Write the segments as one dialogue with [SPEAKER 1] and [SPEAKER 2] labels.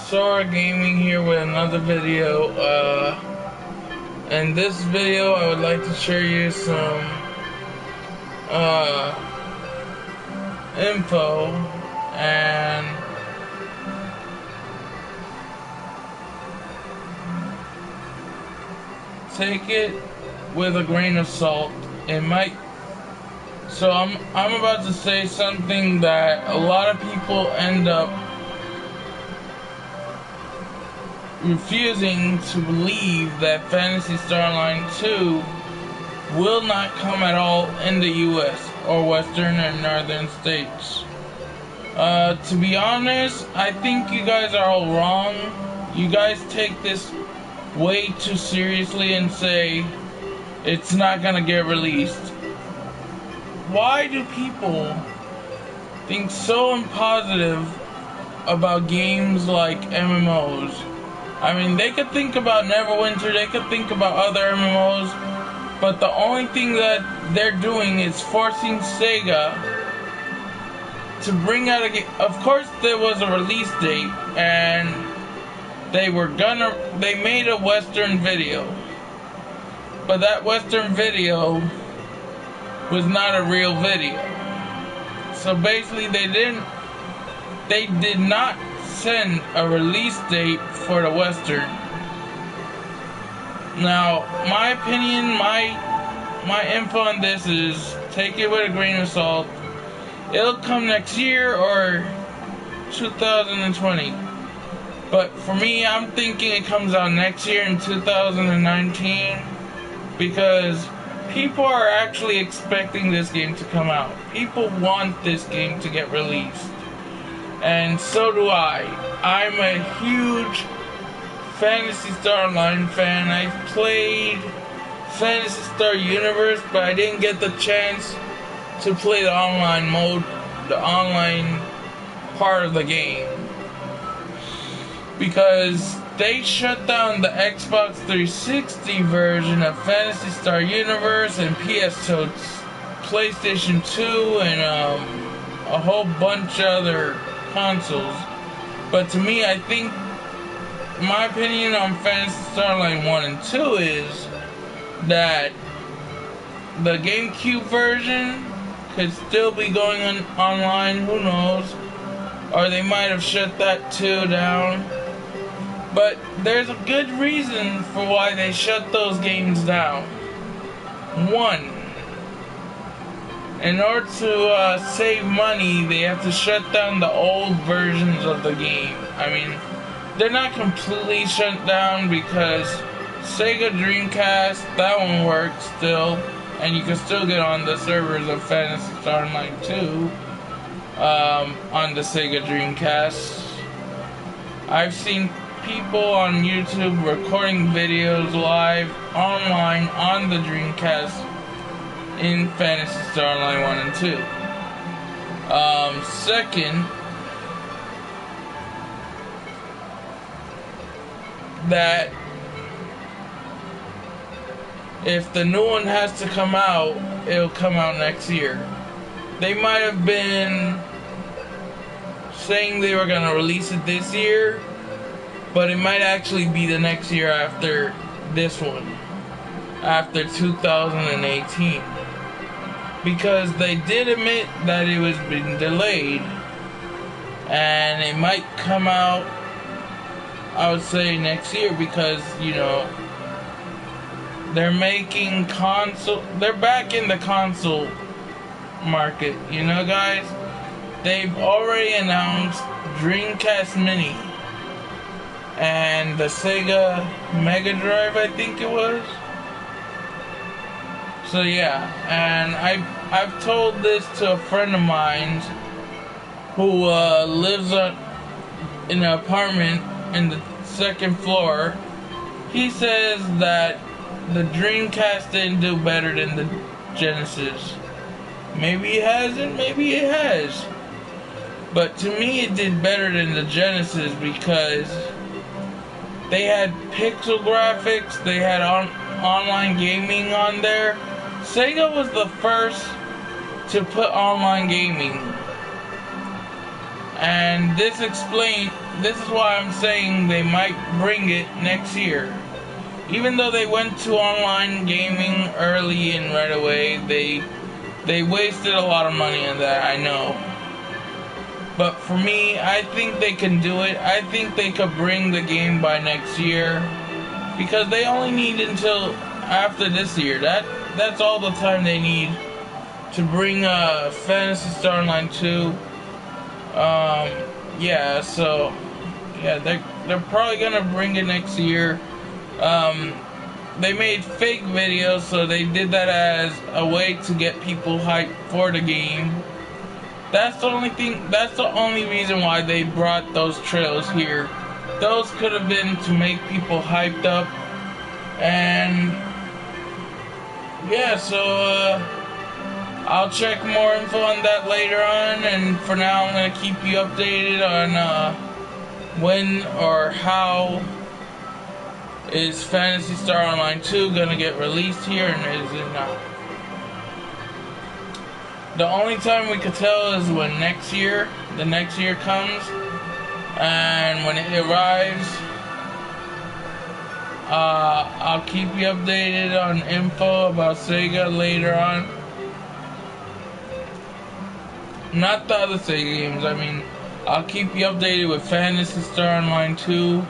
[SPEAKER 1] ps4 Gaming here with another video. In this video I would like to share you some info, and take it with a grain of salt. It might I'm about to say something that a lot of people end up refusing to believe, that Phantasy Star Online 2 will not come at all in the US or Western and Northern states. To be honest, I think you guys are all wrong. You guys take this way too seriously and say it's not gonna get released. Why do people think so positive about games like MMOs? I mean, they could think about Neverwinter, they could think about other MMOs, but the only thing that they're doing is forcing Sega to bring out a game. Of course, there was a release date, and they made a Western video, but that Western video was not a real video. So basically, they did not send a release date for the Western. Now, my opinion, my info on this is, take it with a grain of salt. It'll come next year or 2020. But for me, I'm thinking it comes out next year in 2019, because people are actually expecting this game to come out. People want this game to get released. And so do I. I'm a huge Phantasy Star Online fan. I've played Phantasy Star Universe, but I didn't get the chance to play the online mode, the online part of the game, because they shut down the Xbox 360 version of Phantasy Star Universe and ps2, PlayStation 2, and a whole bunch of other consoles. But to me, I think my opinion on Phantasy Star Online 1 and 2 is that the GameCube version could still be going on online, who knows, or they might have shut that too down. But there's a good reason for why they shut those games down. One, in order to save money, they have to shut down the old versions of the game. I mean, they're not completely shut down, because Sega Dreamcast, that one works still, and you can still get on the servers of Phantasy Star Online 2 on the Sega Dreamcast. I've seen people on YouTube recording videos live online on the Dreamcast in Phantasy Star Online 1 and 2. Second, that if the new one has to come out, it'll come out next year. They might have been saying they were gonna release it this year, but it might actually be the next year after this one, after 2018, because they did admit that it was being delayed, and it might come out, I would say, next year, because, you know, they're making they're back in the console market, you know, guys. They've already announced Dreamcast Mini and the Sega Mega Drive, I think it was. So yeah, and I've told this to a friend of mine who lives in an apartment in the second floor. He says that the Dreamcast didn't do better than the Genesis. Maybe it hasn't, maybe it has. But to me, it did better than the Genesis, because they had pixel graphics, they had online gaming on there. Sega was the first to put online gaming. And this this is why I'm saying they might bring it next year. Even though they went to online gaming early and right away, they wasted a lot of money on that, I know. But for me, I think they can do it. I think they could bring the game by next year, because they only need until after this year. That's all the time they need to bring Phantasy Star Online 2. Yeah, so yeah, they're probably gonna bring it next year. They made fake videos, so they did that as a way to get people hyped for the game. That's the only thing. That's the only reason why they brought those trailers here. Those could have been to make people hyped up, and yeah. So I'll check more info on that later on. And for now, I'm gonna keep you updated on when or how is Phantasy Star Online 2 gonna get released here, and is it not? The only time we could tell is when the next year comes, and when it arrives, I'll keep you updated on info about Sega later on. Not the other Sega games, I mean, I'll keep you updated with Phantasy Star Online 2,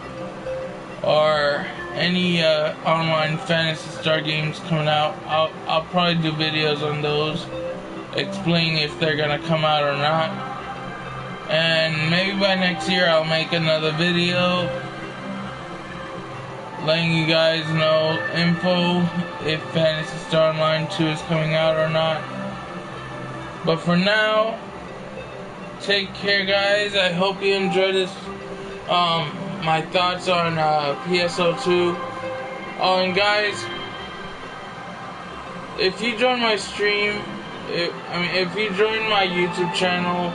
[SPEAKER 1] or any online Phantasy Star games coming out. I'll probably do videos on those, explaining if they're gonna come out or not. And maybe by next year I'll make another video letting you guys know info if Phantasy Star Online 2 is coming out or not. But for now, take care, guys. I hope you enjoyed this my thoughts on pso2. Oh, and guys, if you join my stream, if you join my YouTube channel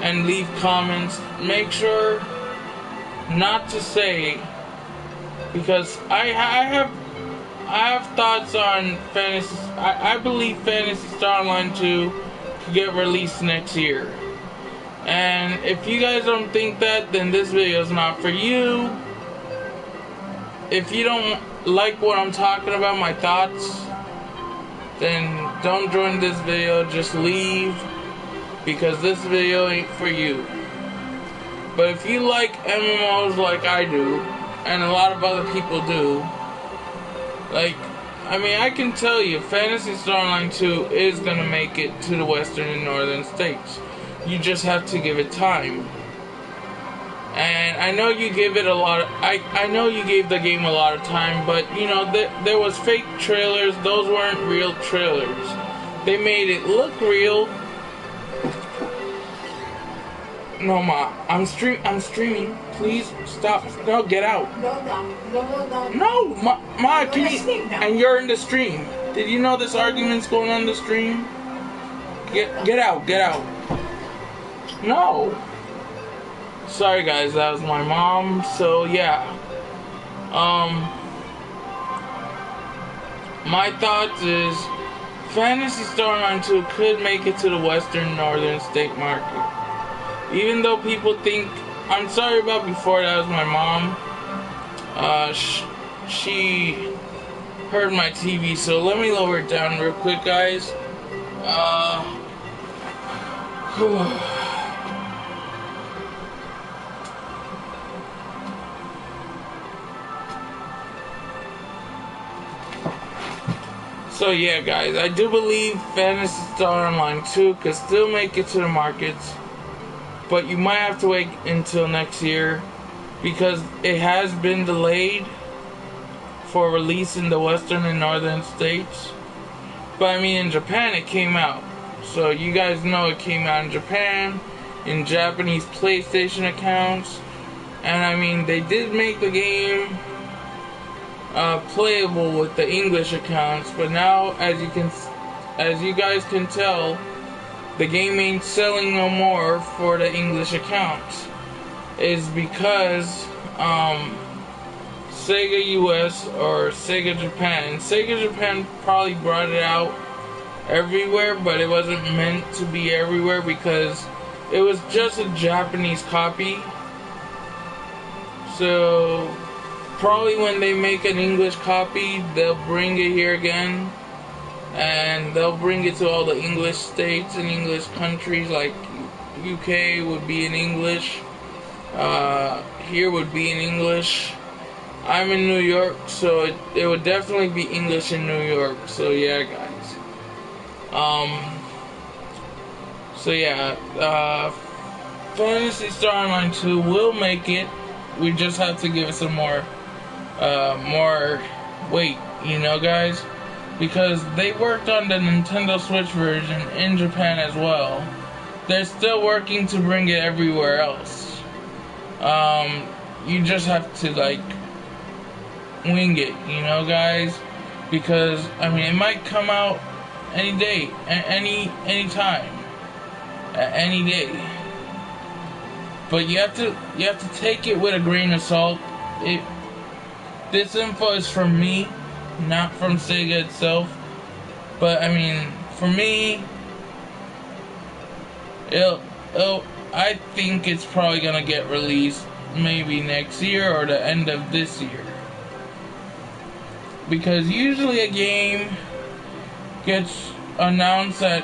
[SPEAKER 1] and leave comments, make sure not to say, because I have thoughts on Fantasy. I believe Phantasy Star Online 2 could get released next year. And if you guys don't think that, then this video is not for you. If you don't like what I'm talking about, my thoughts, then don't join this video, just leave, because this video ain't for you. But if you like MMOs like I do, and a lot of other people do, like, I mean, I can tell you, Phantasy Star Online 2 is gonna make it to the western and northern states. You just have to give it time. And I know you give it a lot of, I know you gave the game a lot of time, but you know, there was fake trailers. Those weren't real trailers. They made it look real. No, Ma, I'm streaming. Please stop. No, get out. No, Ma, can you? And you're in the stream. Did you know this argument's going on the stream? Get out. No. Sorry, guys. That was my mom. So yeah. My thoughts is Phantasy Star Online 2 could make it to the western northern state market. Even though people think, I'm sorry about before, that was my mom. She heard my TV, so let me lower it down real quick, guys. So yeah, guys, I do believe Phantasy Star Online 2 could still make it to the markets, but you might have to wait until next year, because it has been delayed for release in the western and northern states. But I mean, in Japan it came out, so you guys know it came out in Japan, in Japanese PlayStation accounts, and I mean, they did make the game playable with the English accounts, but now, as you guys can tell, the game ain't selling no more for the English accounts. Is because Sega US or Sega Japan probably brought it out everywhere, but it wasn't meant to be everywhere because it was just a Japanese copy. So probably when they make an English copy, they'll bring it here again, and they'll bring it to all the English states and English countries. Like UK would be in English, here would be in English. I'm in New York, so it would definitely be English in New York. So yeah, guys. So yeah, Phantasy Star Online 2 will make it. We just have to give it some more weight, you know, guys, because they worked on the Nintendo Switch version in Japan as well. They're still working to bring it everywhere else. You just have to like wing it, you know, guys, because I mean it might come out any day, any time, any day. But you have to take it with a grain of salt. This info is from me, not from Sega itself. But I mean, for me, I think it's probably gonna get released maybe next year or the end of this year. Because usually a game gets announced at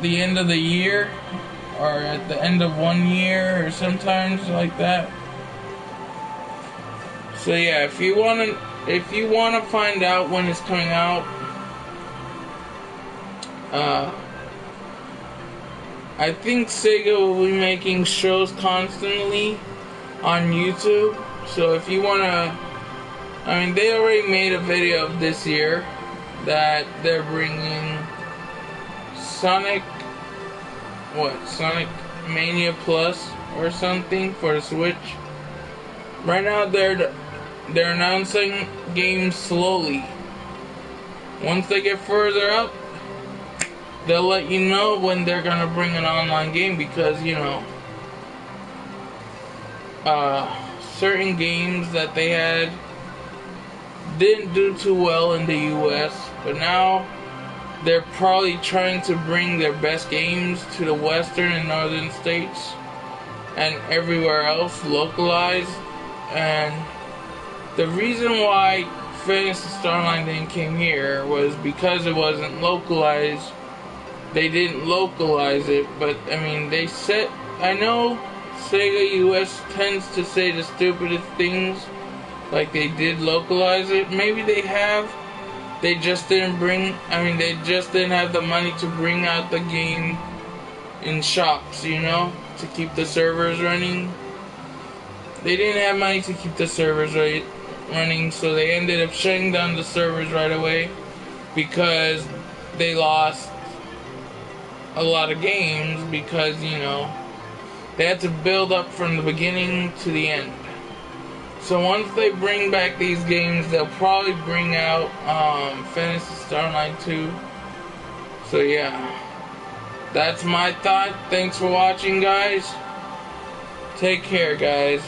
[SPEAKER 1] the end of the year, or at the end of 1 year, or sometimes like that. So yeah, if you wanna find out when it's coming out, I think Sega will be making shows constantly on YouTube. So if you wanna, I mean, they already made a video of this year that they're bringing Sonic Mania Plus or something for the Switch. Right now they're announcing games slowly. Once they get further up, they'll let you know when they're gonna bring an online game, because you know, certain games that they had didn't do too well in the US, but now they're probably trying to bring their best games to the western and northern states and everywhere else localized. And the reason why Phantasy Star Online didn't came here was because it wasn't localized. They didn't localize it, but I mean, they said, I know Sega US tends to say the stupidest things, like they did localize it. Maybe they have. They just didn't they just didn't have the money to bring out the game in shops, you know, to keep the servers running. They didn't have money to keep the servers running, so they ended up shutting down the servers right away, because they lost a lot of games, because, you know, they had to build up from the beginning to the end. So once they bring back these games, they'll probably bring out Phantasy Star Online 2. So yeah, that's my thought. Thanks for watching, guys. Take care, guys.